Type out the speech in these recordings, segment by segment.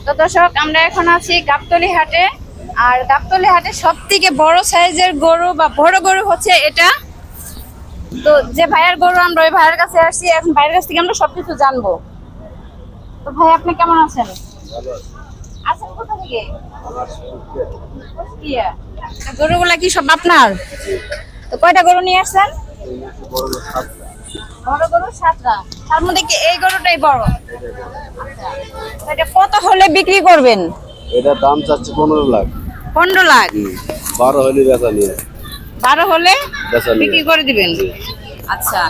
তো দর্শক, আমরা এখন আছি গাবতলী হাটে। আর গাবতলী হাটে সবথেকে বড় সাইজের গরু বা বড় গরু হচ্ছে এটা। তো যে ভাইয়ের গরু, আমরা ওই ভাইয়ের কাছে আসছি। এখন ভাইয়ের কাছ থেকে আমরা সবকিছু জানবো। তো ভাই, আপনি কেমন আছেন? আছেন কোথা থেকে? কুষ্টিয়া। গরুগুলা কি সব আপনার? তো কয়টা গরু নিয়ে আসছেন? বড় গরু 7টা। তার মধ্যে কি এই গরুটাই বড়? আচ্ছা, এটা কত হলে বিক্রি করবেন? এটা দাম চাচ্ছে 15 লাখ। 15 লাখ? 12 হলে বেচা নিয়ে। 12 হলে বেচা নিয়ে বিক্রি করে দিবেন। আচ্ছা,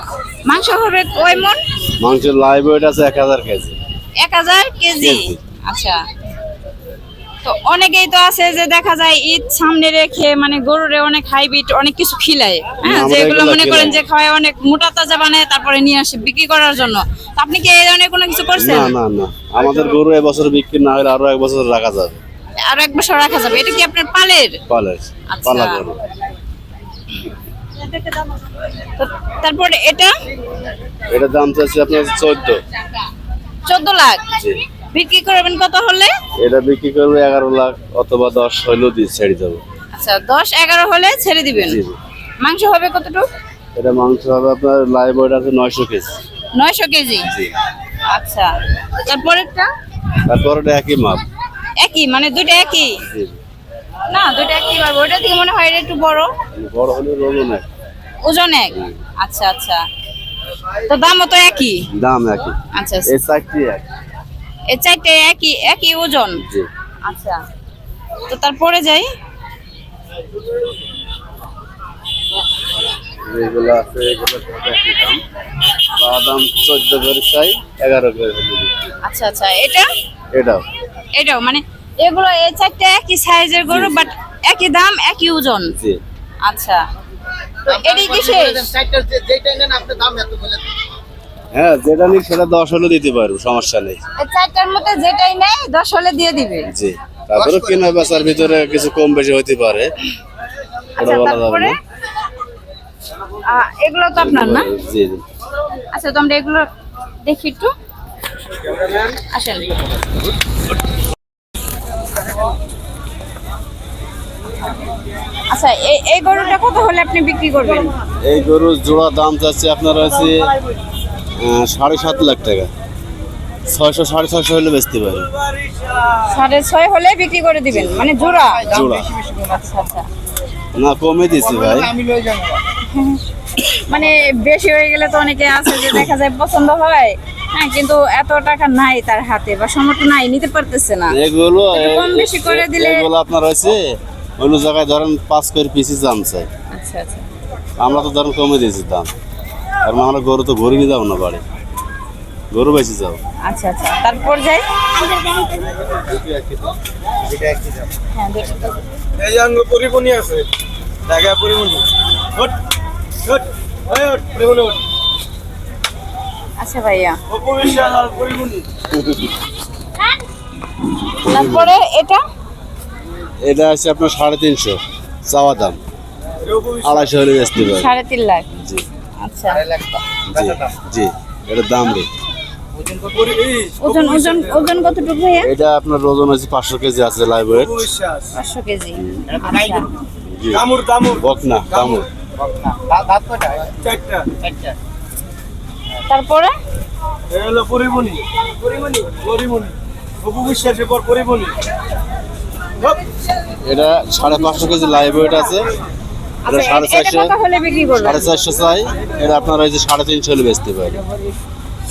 মাংস হবে কয় মণ? মাংসের লাইভ ওয়েট আছে 1000 কেজি। 1000 কেজি। আচ্ছা, তো অনেকেই তো আছে যে দেখা যায় ঈদ সামনে রেখে মানে গরুরে অনেক হাইব্রিড অনেক কিছু খিলায়, হ্যাঁ, আমরা যেগুলো এগুলো মনে করেন খিলাই। যে খাওয়ায় অনেক মোটা তাজা বানায় তারপরে নিয়ে আসে বিক্রি করার জন্য। তো আপনি কি এই ধরনের কোনো কিছু করছেন? না না না, আমাদের গরু এবছর বিক্রি না হলে আরো 1 বছর রাখা যাবে। আর 1 বছর রাখা যাবে? এটা কি আপনার পালের? পালের। আচ্ছা। পালা গরু। তো তারপরে এটা এটা দাম চাচ্ছে আপনার 14 লাখ। জি। বিক্রি করবেন কত হলে? এটা বিক্রি করবে 11 লাখ অথবা 10 হলেও দিয়ে ছেড়ে দেবো। আচ্ছা, 10-11 হলে ছেড়ে দিবেন। জি জি। মাংস হবে কতটুকু? এটা মাংস হবে আপনার লাইভ ওয়েট আছে 900 কেজি। 900 কেজি। জি। আচ্ছা, তারপরেরটা? তারপর এটা একই মাপ। একই মানে দুইটা একই? জি। না, দুইটা একই পারবো। ওইটা থেকে মনে হয় এটা একটু বড়। বড় হলে ওজন এক। ওজন এক? আচ্ছা আচ্ছা, তো দামও তো একই? দাম একই। আচ্ছা, এই চারটি এক। এই চারটে একই একই ওজন? জি। আচ্ছা, তো তারপরে যাই। যেগুলো আছে এগুলো সব একই দাম। দাম 14 করে চাই, 11 করে হলে বিক্রি। আচ্ছা আচ্ছা, এটা এটাও এটাও মানে এগুলো এই চারটে একই সাইজের গরু, বাট একই দাম একই ওজন? জি। আচ্ছা, তো এটাই কি শেষ? হ্যাঁ, যেটা নিক সেটা 10 হলে দিতে পারবো, সমস্যা নেই। এই চারটার মধ্যে যেটাই নেই 10 হলে দিয়ে দিবে? জি। তারপরে কেনা বেচার ভিতরে কিছু কম বেশি হতে পারে, ওটা আচ্ছা, বলা যাবে তারপরে না। এগুলো তো আপনার না? জি জি। আচ্ছা, তো আমরা এগুলো দেখি একটু, আসেন। আচ্ছা, এই গরুটা কত হলে আপনি বিক্রি করবেন? এই গরুর জোড়া দাম যাচ্ছে আপনার হচ্ছে 7.5 লাখ টাকা। 600 650 হলে বেচতে পারি। 6.5 হলে বিক্রি করে দিবেন মানে জোড়া? জোড়া। আচ্ছা আচ্ছা, না, কমে দিছি ভাই। মানে বেশি হয়ে গেলে তো অনেকে আছে যে দেখা যায় পছন্দ হয়, হ্যাঁ, কিন্তু এত টাকা নাই তার হাতে বা সামর্থ্য নাই, নিতে পারতেছে না। এগুলো একটু কম বেশি করে দিলে। এগুলো আপনার হচ্ছে অন্য জায়গায় ধরেন 5 করে পিসি দাম চাই, আচ্ছা আচ্ছা, আমরা তো ধরেন কমে দিয়েছি দাম। আর আমরা গরু তো গরুই যাও না বাড়ি, গরু বেশি যাও। আচ্ছা আচ্ছা, তারপর যাই। হ্যাঁ, দুটো। এই অঙ্গ পরিবহনী আছে, জায়গা পরিবহনী। ওট ওট ওই ওট পরিবহনী ওট। আচ্ছা ভাইয়া, অপবিশ্বাস আর পরিবহনী। তারপরে এটা? এটা আছে আপনার 350 চাওয়া দাম, 250 হলে বেচতে পারি। 3.5 লাখ? জি আচ্ছা, জি জি। এটার দাম রে। ওজন ওজন ওজন কতটুকু ভাইয়া? এটা আপনার ওজন হচ্ছে 500 কেজি আছে লাইভ ওয়েট। অপবিশ্বাস 500 কেজি। আচ্ছা, জি। কামুর কামুর বকনা কামড়। দাঁত কয়টা? চারটা। তারপরে? এই হলো পরিবহনী। পরিবহনী পরিবহনী অপবিশ্বাসের পর পরিবহনী। এটা 550 কেজি লাইভ ওয়েট আছে। এটা আচ্ছা, এটা কত হলে বিক্রি করবেন? 450 চাই। এটা আপনার হয়েছে 350 হলে বেচতে পারি।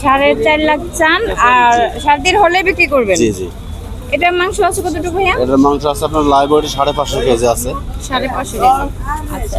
4.5 লাখ চান আর 3.5 হলে বিক্রি করবেন? জি জি। এটা মাংস আছে কতটুকু ভাইয়া? এটার মাংস আছে আপনার লাইভ ওয়েট 550 কেজি আছে। 550 কেজি। আচ্ছা।